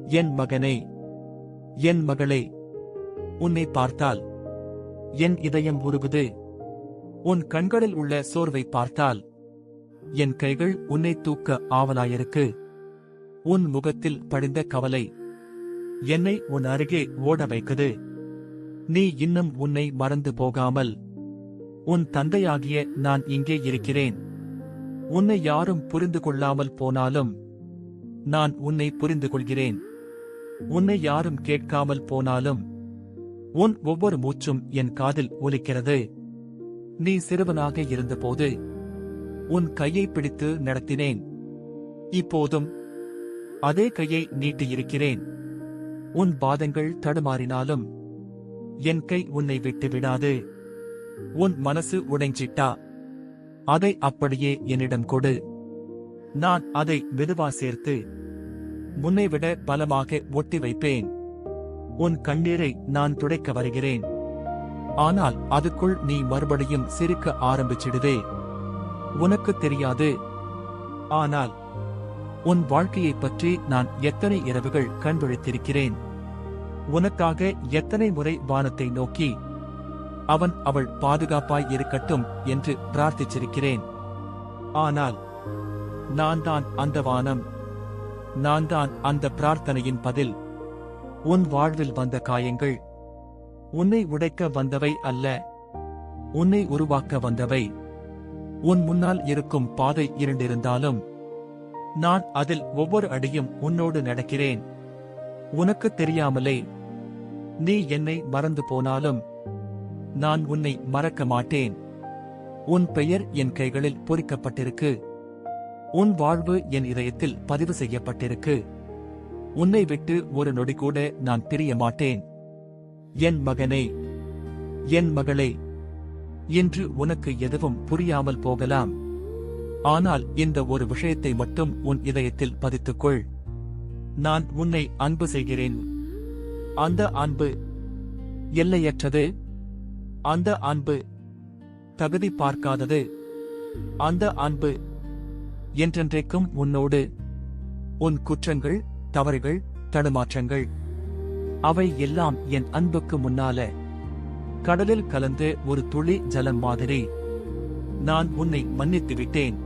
என் மகனே, என் மகளே, உன்னை பார்த்தால் என் இதயம் உருகுது. உன் கண்களில் உள்ள சோர்வை பார்த்தால் என் கைகள் உன்னை தூக்க ஆவலாயிருக்கு. உன் முகத்தில் படிந்த கவலை என்னை உன் அருகே ஓட வைக்குது. நீ இன்னும் உன்னை மறந்து போகாமல், உன் தந்தையாகிய நான் இங்கே இருக்கிறேன். உன்னை யாரும் புரிந்து கொள்ளாமல் போனாலும் நான் உன்னை புரிந்து கொள்கிறேன். உன்னை யாரும் கேட்காமல் போனாலும் உன் ஒவ்வொரு மூச்சும் என் காதில் ஒலிக்கிறது. நீ சிறுவனாக இருந்தபோது உன் கையை பிடித்து நடத்தினேன். இப்போதும் அதே கையை நீட்டியிருக்கிறேன். உன் பாதங்கள் தடுமாறினாலும் என் கை உன்னை விட்டு விடாது. உன் மனசு உடைஞ்சிட்டா அதை அப்படியே என்னிடம் கொடு. நான் அதை மெதுவா சேர்த்து முன்னைவிட பலமாக ஒட்டி வைப்பேன். உன் கண்ணீரை நான் துடைக்க வருகிறேன். ஆனால் அதுக்குள் நீ மறுபடியும் சிரிக்க ஆரம்பிச்சிடுவே. உனக்கு தெரியாது, ஆனால் உன் வாழ்க்கையைப் பற்றி நான் எத்தனை இரவுகள் கண் விழித்திருக்கிறேன். உனக்காக எத்தனை முறை வானத்தை நோக்கி அவன் அவள் பாதுகாப்பாய் இருக்கட்டும் என்று பிரார்த்திச்சிருக்கிறேன். ஆனால் நான் தான் அந்த வானம். நான் தான் அந்த பிரார்த்தனையின் பதில். உன் வாழ்வில் வந்த காயங்கள் உன்னை உடைக்க வந்தவை அல்ல, உன்னை உருவாக்க வந்தவை. உன் முன்னால் இருக்கும் பாதை இருண்டிருந்தாலும் நான் அதில் ஒவ்வொரு அடியும் உன்னோடு நடக்கிறேன். உனக்கு தெரியாமலே நீ என்னை மறந்து போனாலும் நான் உன்னை மறக்க மாட்டேன். உன் பெயர் என் கைகளில் பொறிக்கப்பட்டிருக்கு. உன் வாழ்வு என் இதயத்தில் பதிவு செய்யப்பட்டிருக்கு. உன்னை விட்டு ஒரு நொடி கூட நான் பிரிய மாட்டேன். என் மகனே, என் மகளே, இன்று உனக்கு எதுவும் புரியாமல் போகலாம். ஆனால் இந்த ஒரு விஷயத்தை மட்டும் உன் இதயத்தில் பதித்துக்கொள். நான் உன்னை அன்பு செய்கிறேன். அந்த அன்பு எல்லையற்றது. அந்த அன்பு தகுதி பார்க்காதது. அந்த அன்பு என்றென்றைக்கும் உன்னோடு. உன் குற்றங்கள், தவறுகள், தடுமாற்றங்கள் அவை எல்லாம் என் அன்புக்கு முன்னால கடலில் கலந்து ஒரு துளி ஜலம் மாதிரி. நான் உன்னை மன்னித்து விட்டேன்.